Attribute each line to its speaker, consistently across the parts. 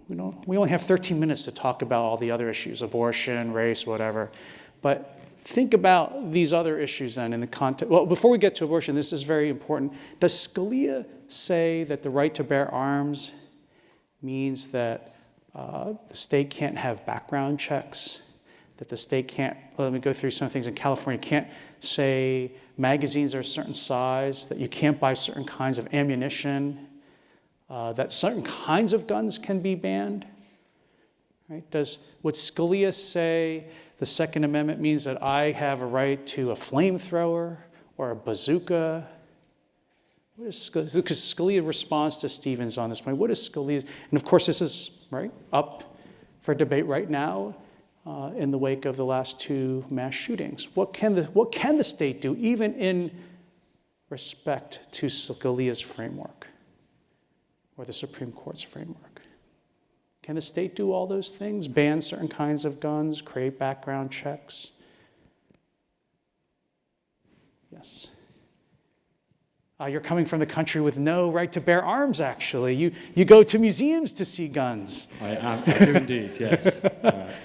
Speaker 1: we only have 13 minutes to talk about all the other issues, abortion, race, whatever. But think about these other issues then in the context. Well, before we get to abortion, this is very important. Does Scalia say that the right to bear arms means that the state can't have background checks? That the state can't, let me go through some things in California, can't say magazines are a certain size, that you can't buy certain kinds of ammunition, that certain kinds of guns can be banned? Right? Would Scalia say the Second Amendment means that I have a right to a flamethrower or a bazooka? Because Scalia responds to Stevens on this point. What is Scalia's? And of course, this is up for debate right now in the wake of the last two mass shootings. What can the state do, even in respect to Scalia's framework or the Supreme Court's framework? Can the state do all those things? Ban certain kinds of guns, create background checks? Yes. You're coming from the country with no right to bear arms, actually. You go to museums to see guns.
Speaker 2: I do indeed, yes.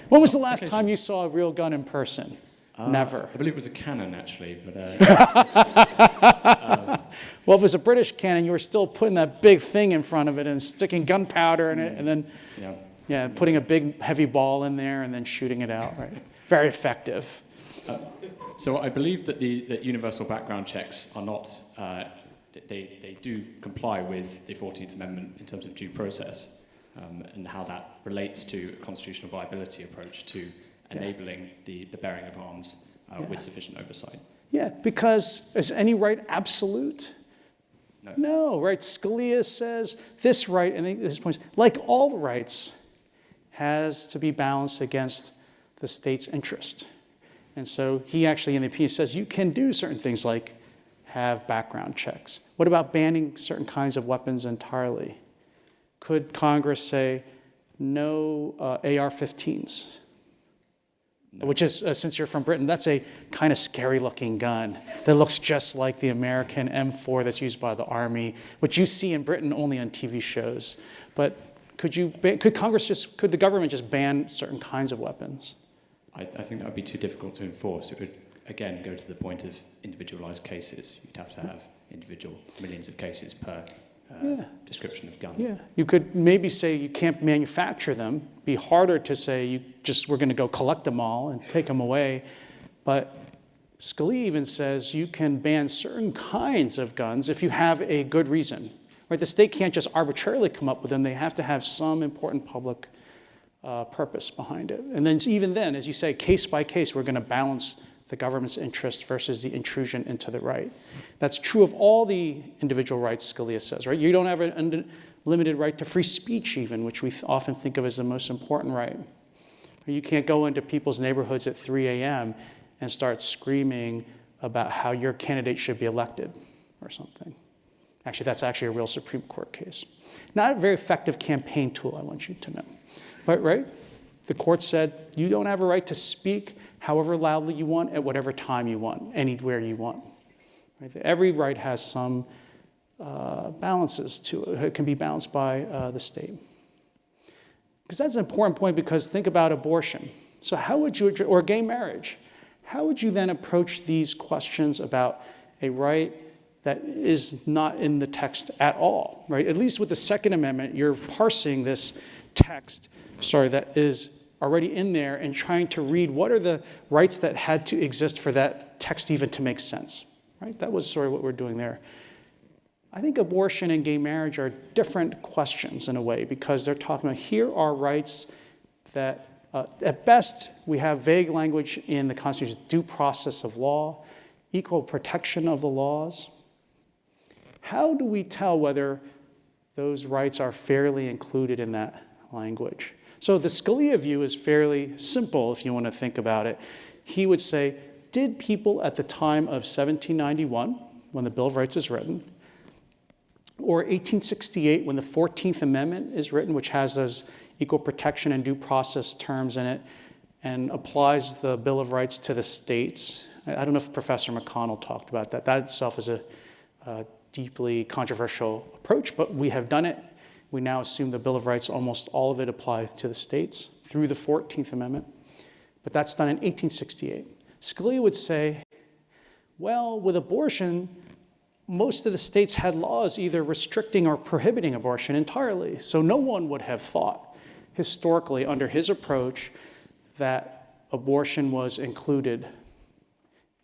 Speaker 1: When was the last time you saw a real gun in person? Never.
Speaker 2: I believe it was a cannon, actually. But
Speaker 1: well, if it was a British cannon, you were still putting that big thing in front of it and sticking gunpowder in it and then putting a big, heavy ball in there and then shooting it out. Right? Very effective.
Speaker 2: So I believe that that universal background checks are not... They do comply with the 14th Amendment in terms of due process and how that relates to a constitutional viability approach to enabling the bearing of arms with sufficient oversight.
Speaker 1: Yeah, because is any right absolute? No, right? Scalia says this right, and his point is, like all rights, has to be balanced against the state's interest. And so he actually, in the opinion, says you can do certain things like have background checks. What about banning certain kinds of weapons entirely? Could Congress say no AR-15s? No. Which is, since you're from Britain, that's a kind of scary-looking gun that looks just like the American M4 that's used by the Army, which you see in Britain only on TV shows. But could the government just ban certain kinds of weapons?
Speaker 2: I think that would be too difficult to enforce. It would, again, go to the point of individualized cases. You'd have to have millions of cases per description of gun.
Speaker 1: Yeah, you could maybe say you can't manufacture them. Be harder to say we're going to go collect them all and take them away. But Scalia even says you can ban certain kinds of guns if you have a good reason. Right? The state can't just arbitrarily come up with them. They have to have some important public purpose behind it. And then even then, as you say, case by case, we're going to balance the government's interest versus the intrusion into the right. That's true of all the individual rights, Scalia says, right? You don't have an unlimited right to free speech even, which we often think of as the most important right. You can't go into people's neighborhoods at 3 a.m. and start screaming about how your candidate should be elected or something. Actually, that's actually a real Supreme Court case. Not a very effective campaign tool, I want you to know. But, right, the court said you don't have a right to speak however loudly you want, at whatever time you want, anywhere you want. Right? Every right has some balances to it. It can be balanced by the state. Because that's an important point, because think about abortion. So how would you, or gay marriage, how would you then approach these questions about a right that is not in the text at all, right? At least with the Second Amendment, you're parsing this text, that is already in there and trying to read what are the rights that had to exist for that text even to make sense, right? That was sort of what we're doing there. I think abortion and gay marriage are different questions in a way, because they're talking about here are rights that, at best, we have vague language in the Constitution, due process of law, equal protection of the laws. How do we tell whether those rights are fairly included in that language? So the Scalia view is fairly simple if you want to think about it. He would say, did people at the time of 1791, when the Bill of Rights is written, or 1868, when the 14th Amendment is written, which has those equal protection and due process terms in it, and applies the Bill of Rights to the states? I don't know if Professor McConnell talked about that. That itself is a deeply controversial approach, but we have done it We now assume the Bill of Rights, almost all of it applies to the states through the 14th Amendment. But that's done in 1868. Scalia would say, well, with abortion, most of the states had laws either restricting or prohibiting abortion entirely. So no one would have thought, historically, under his approach, that abortion was included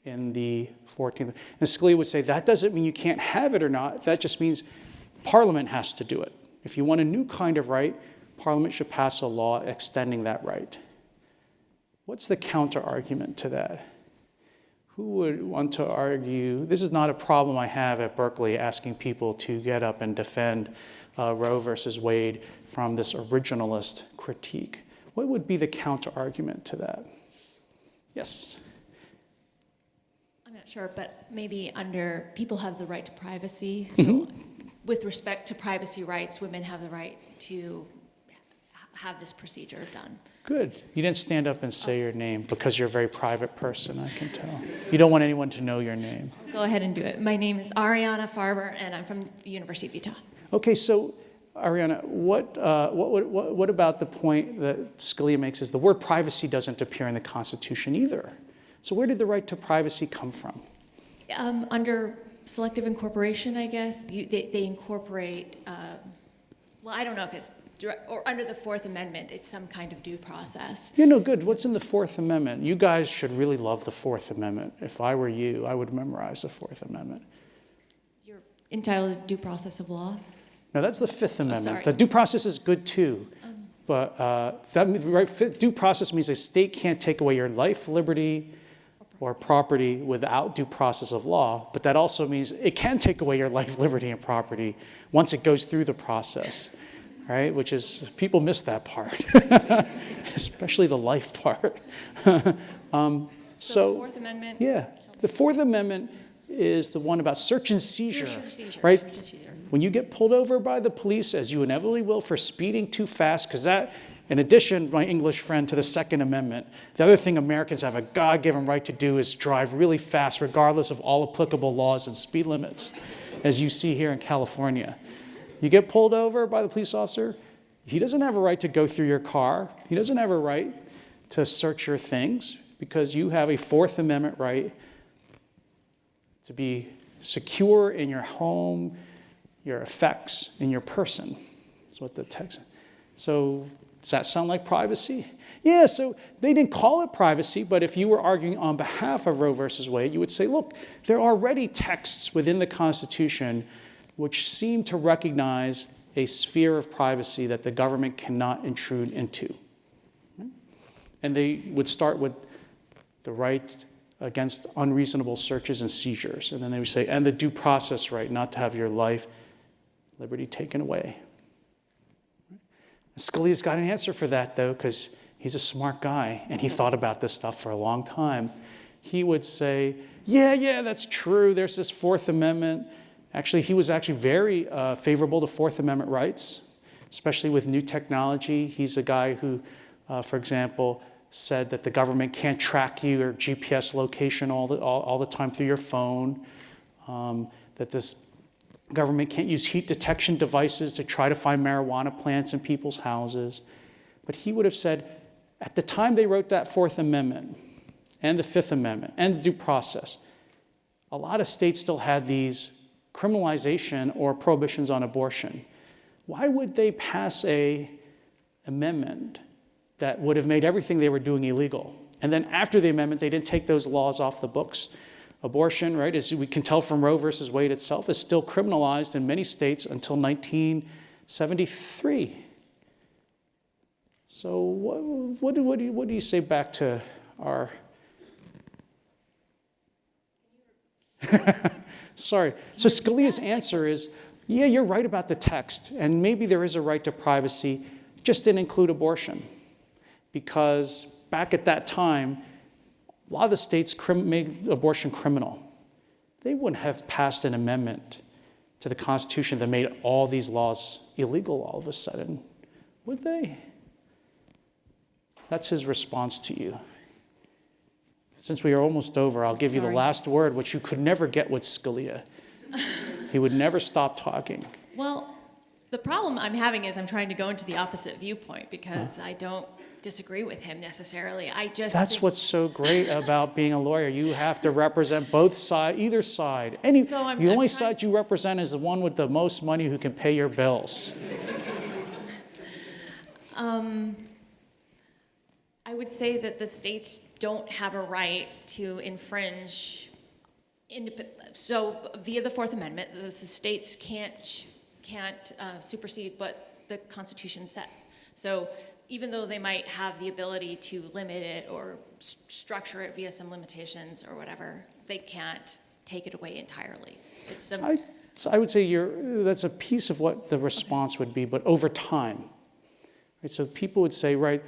Speaker 1: in the 14th. And Scalia would say, that doesn't mean you can't have it or not. That just means Parliament has to do it. If you want a new kind of right, Parliament should pass a law extending that right. What's the counter-argument to that? Who would want to argue? This is not a problem I have at Berkeley, asking people to get up and defend Roe versus Wade from this originalist critique. What would be the counter-argument to that? Yes?
Speaker 3: I'm not sure, but maybe under people have the right to privacy. So with respect to privacy rights, women have the right to have this procedure done.
Speaker 1: Good. You didn't stand up and say your name because you're a very private person, I can tell. You don't want anyone to know your name.
Speaker 3: I'll go ahead and do it. My name is Ariana Farber, and I'm from the University of Utah.
Speaker 1: Okay, so Ariana, what about the point that Scalia makes is the word privacy doesn't appear in the Constitution either. So where did the right to privacy come from?
Speaker 3: Under selective incorporation, I guess, they incorporate, well, I don't know if it's direct, or under the Fourth Amendment, it's some kind of due process.
Speaker 1: You know, good. What's in the Fourth Amendment? You guys should really love the Fourth Amendment. If I were you, I would memorize the Fourth Amendment.
Speaker 3: You're entitled to due process of law?
Speaker 1: No, that's the Fifth Amendment.
Speaker 3: Sorry.
Speaker 1: The due process is good too. But due process means a state can't take away your life, liberty, or property without due process of law. But that also means it can take away your life, liberty, and property once it goes through the process, right? Which is, people miss that part, especially the life part.
Speaker 3: So the Fourth Amendment?
Speaker 1: Yeah. The Fourth Amendment is the one about search and seizure, right?
Speaker 3: Search and seizure.
Speaker 1: When you get pulled over by the police, as you inevitably will, for speeding too fast, because that, in addition, my English friend, to the Second Amendment, the other thing Americans have a God-given right to do is drive really fast, regardless of all applicable laws and speed limits, as you see here in California. You get pulled over by the police officer, he doesn't have a right to go through your car. He doesn't have a right to search your things, because you have a Fourth Amendment right to be secure in your home, your effects, in your person. That's what the text. So does that sound like privacy? Yeah, so they didn't call it privacy, but if you were arguing on behalf of Roe versus Wade, you would say, look, there are already texts within the Constitution which seem to recognize a sphere of privacy that the government cannot intrude into. And they would start with the right against unreasonable searches and seizures. And then they would say, and the due process right not to have your life, liberty taken away. Scalia's got an answer for that, though, because he's a smart guy, and he thought about this stuff for a long time. He would say, yeah, that's true. There's this Fourth Amendment. Actually, he was very favorable to Fourth Amendment rights, especially with new technology. He's a guy who, for example, said that the government can't track you or GPS location all the time through your phone, that this government can't use heat detection devices to try to find marijuana plants in people's houses. But he would have said, at the time they wrote that Fourth Amendment and the Fifth Amendment and the due process, a lot of states still had these criminalization or prohibitions on abortion. Why would they pass an amendment that would have made everything they were doing illegal? And then after the amendment, they didn't take those laws off the books. Abortion, right, as we can tell from Roe versus Wade itself, is still criminalized in many states until 1973. So what do you say back to our... Sorry. So Scalia's answer is, yeah, you're right about the text, and maybe there is a right to privacy, just didn't include abortion. Because back at that time, a lot of the states made abortion criminal. They wouldn't have passed an amendment to the Constitution that made all these laws illegal all of a sudden, would they? That's his response to you. Since we are almost over, I'll give you the last word, which you could never get with Scalia. He would never stop talking.
Speaker 3: Well, The problem I'm having is I'm trying to go into the opposite viewpoint because I don't disagree with him necessarily. I just
Speaker 1: That's
Speaker 3: think-
Speaker 1: what's so great about being a lawyer. You have to represent both sides, either side.
Speaker 3: So I'm
Speaker 1: the only
Speaker 3: trying-
Speaker 1: side you represent is the one with the most money who can pay your bills.
Speaker 3: I would say that the states don't have a right to infringe. So via the Fourth Amendment, the states can't supersede what the Constitution says. So even though they might have the ability to limit it or structure it via some limitations or whatever, they can't take it away entirely. It's some,
Speaker 1: So I would say that's a piece of what the response would be, but over time. Right? So people would say, right,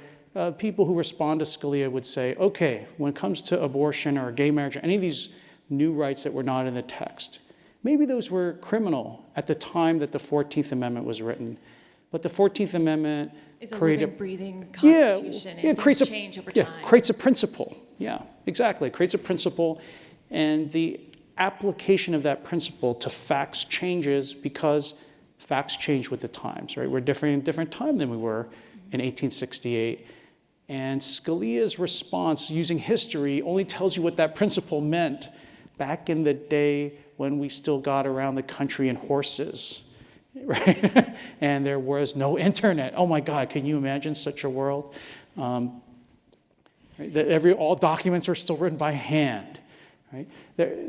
Speaker 1: people who respond to Scalia would say, okay, when it comes to abortion or gay marriage or any of these new rights that were not in the text, maybe those were criminal at the time that the 14th Amendment was written. But the 14th Amendment
Speaker 3: is a
Speaker 1: created
Speaker 3: living, breathing Constitution, and things change over time.
Speaker 1: Creates a principle. Yeah, exactly. Creates a principle, and the application of that principle to facts changes because facts change with the times, right? We're in a different time than we were in 1868. And Scalia's response using history only tells you what that principle meant back in the day when we still got around the country in horses, right? And there was no internet. Oh my God, can you imagine such a world? All documents are still written by hand, right?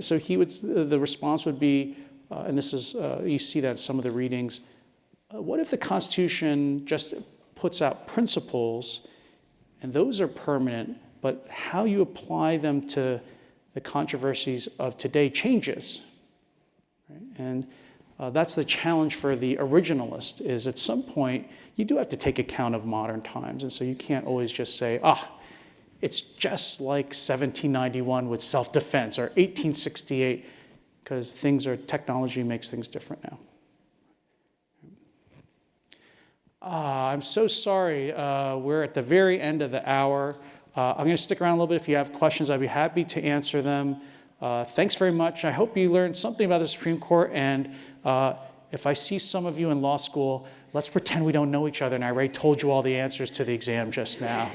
Speaker 1: So the response would be, and this is, you see that in some of the readings, what if the Constitution just puts out principles and those are permanent, but how you apply them to the controversies of today changes, right? And that's the challenge for the originalist, is at some point you do have to take account of modern times. And so you can't always just say, it's just like 1791 with self-defense or 1868, because technology makes things different now. I'm so sorry. We're at the very end of the hour. I'm going to stick around a little bit. If you have questions, I'd be happy to answer them. Thanks very much. I hope you learned something about the Supreme Court. And if I see some of you in law school, let's pretend we don't know each other. And I already told you all the answers to the exam just now.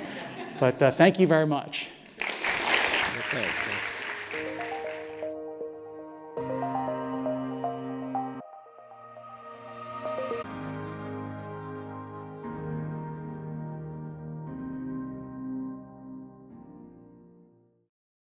Speaker 1: But thank you very much.
Speaker 4: Okay.